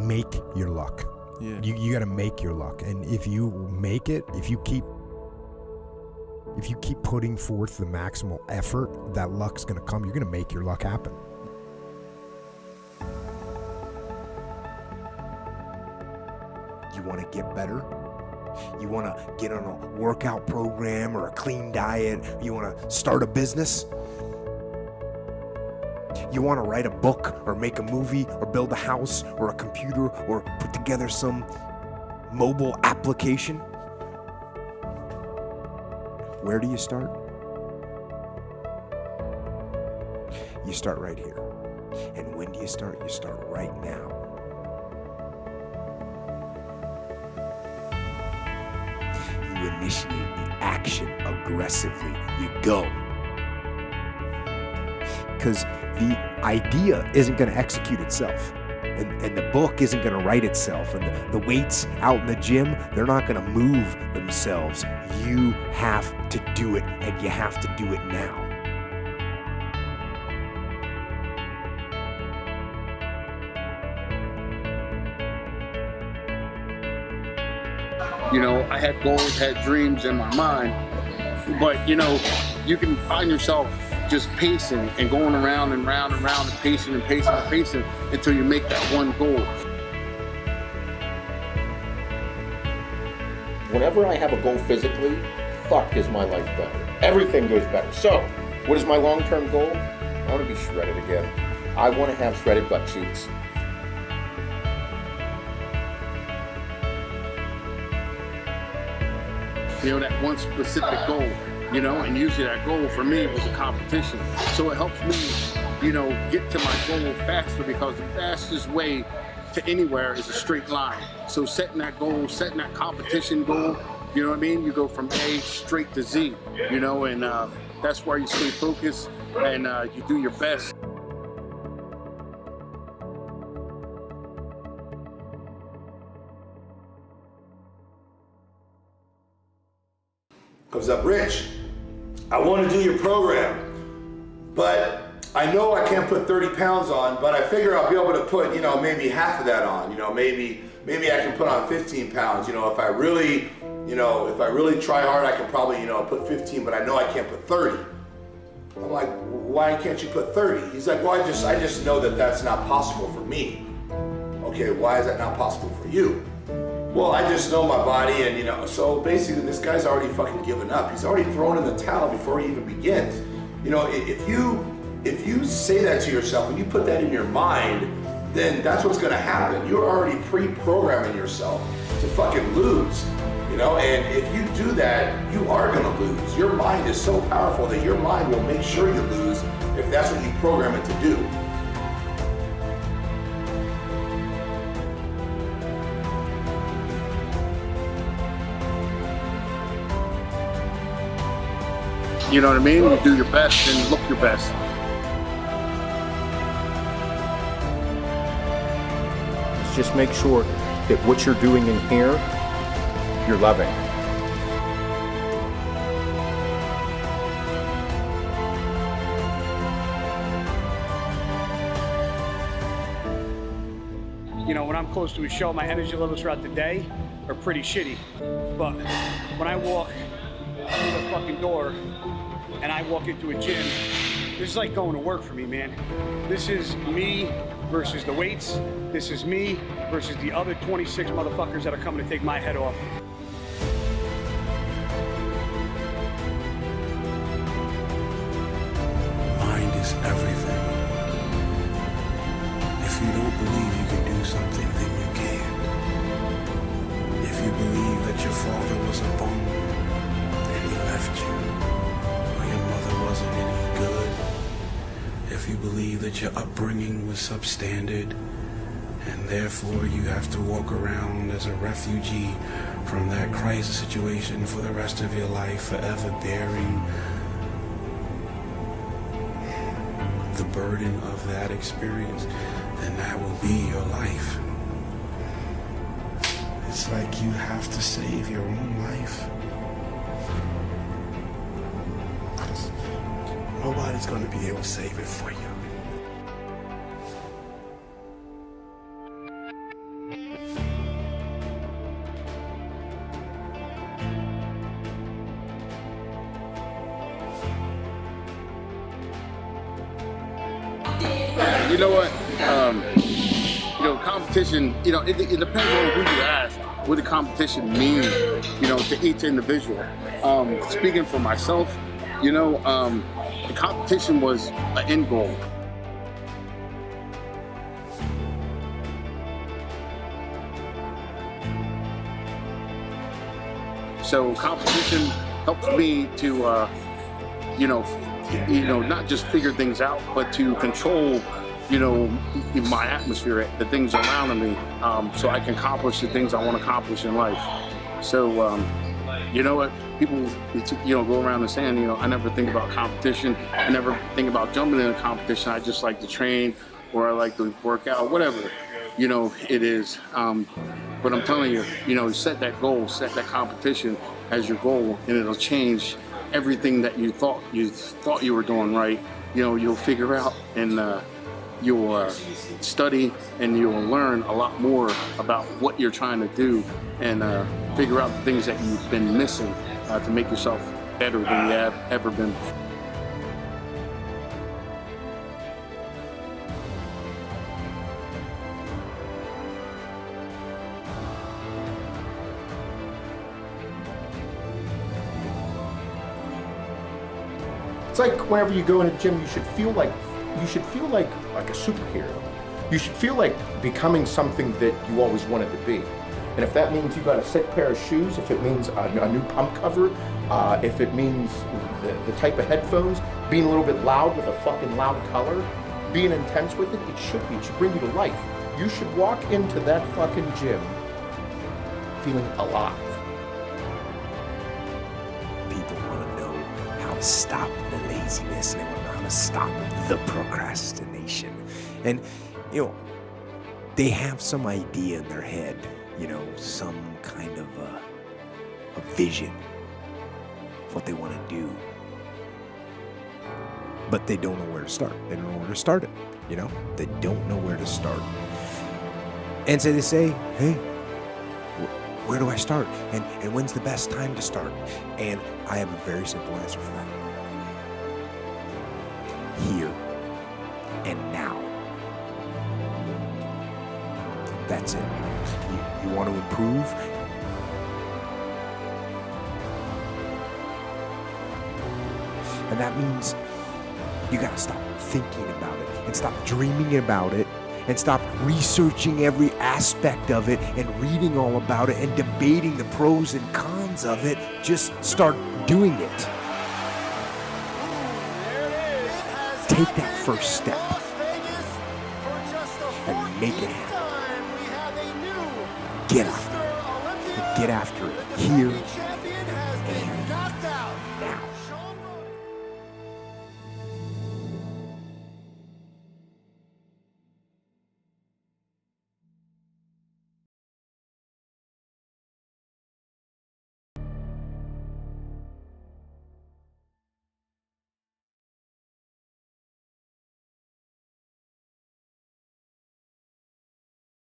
make your luck. Yeah. You got to make your luck. And if you make it, if you keep putting forth the maximal effort, that luck's going to come. You're going to make your luck happen. You want to get better? You want to get on a workout program or a clean diet? You want to start a business? You want to write a book or make a movie or build a house or a computer or put together some mobile application? Where do you start? You start right here. And when do you start? You start right now. You initiate the action aggressively. You go. Because the idea isn't going to execute itself. And the book isn't going to write itself. And the weights out in the gym, they're not going to move themselves. You have to do it, and you have to do it now. You know, I had goals, had dreams in my mind, but you know, you can find yourself just pacing and going around and round and round and pacing and pacing and pacing until you make that one goal. Whenever I have a goal physically, fuck is my life better. Everything goes better. So, what is my long-term goal? I want to be shredded again. I want to have shredded butt cheeks. You know, that one specific goal, you know, and usually that goal for me was a competition. So it helps me, you know, get to my goal faster, because the fastest way to anywhere is a straight line. So setting that goal, setting that competition goal, you know what I mean? You go from A straight to Z, you know, and that's where you stay focused and you do your best. Comes up, Rich, I want to do your program, but I know I can't put 30 pounds on, but I figure I'll be able to put, you know, maybe half of that on, you know, maybe I can put on 15 pounds, you know, if I really try hard, I can probably, you know, put 15, but I know I can't put 30. I'm like, why can't you put 30? He's like, well, I just know that that's not possible for me. Okay, why is that not possible for you? Well, I just know my body, and you know, so basically this guy's already fucking given up. He's already thrown in the towel before he even begins. You know, if you say that to yourself and you put that in your mind, then that's what's gonna happen. You're already pre-programming yourself to fucking lose. You know, and if you do that, you are gonna lose. Your mind is so powerful that your mind will make sure you lose if that's what you program it to do. You know what I mean? You do your best and look your best. Just make sure that what you're doing in here, you're loving. You know, when I'm close to a show, my energy levels throughout the day are pretty shitty. But when I walk through the fucking door and I walk into a gym, this is like going to work for me, man. This is me versus the weights. This is me versus the other 26 motherfuckers that are coming to take my head off. Mind is everything. If you don't believe you can do something, then you can. If you believe that your father was a bum and he left you, or your mother wasn't any good, if you believe that your upbringing was substandard, and therefore you have to walk around as a refugee from that crisis situation for the rest of your life, forever bearing the burden of that experience, then that will be your life. It's like you have to save your own life. Nobody's going to be able to save it for you. You know what? Competition, it depends on who you ask what the competition means, to each individual. Speaking for myself, the competition was an end goal. So competition helps me to, not just figure things out, but to control, my atmosphere, the things around me, so I can accomplish the things I want to accomplish in life. So, you know what? People, go around and saying, I never think about competition. I never think about jumping in a competition. I just like to train, or I like to work out, whatever, it is. But I'm telling you, set that goal, set that competition as your goal, and it'll change everything that you thought you were doing right. You'll figure out, and you'll study, and you'll learn a lot more about what you're trying to do, and figure out the things that you've been missing to make yourself better than you have ever been before. It's like whenever you go in a gym, you should feel like a superhero. You should feel like becoming something that you always wanted to be. And if that means you got a sick pair of shoes, if it means a new pump cover, if it means the type of headphones, being a little bit loud with a fucking loud color, being intense with it, it should bring you to life. You should walk into that fucking gym feeling alive. People want to know how to stop the laziness, and they want to know how to stop the procrastination. And, they have some idea in their head, some kind of a vision of what they want to do. But they don't know where to start. They don't know where to start it, They don't know where to start. And so they say, hey, where do I start? And when's the best time to start? And I have a very simple answer for that. Here and now. That's it. You want to improve? And that means you got to stop thinking about it, and stop dreaming about it, and stop researching every aspect of it and reading all about it and debating the pros and cons of it. Just start doing it. Take that first step and make it happen. Get after it. Get after it here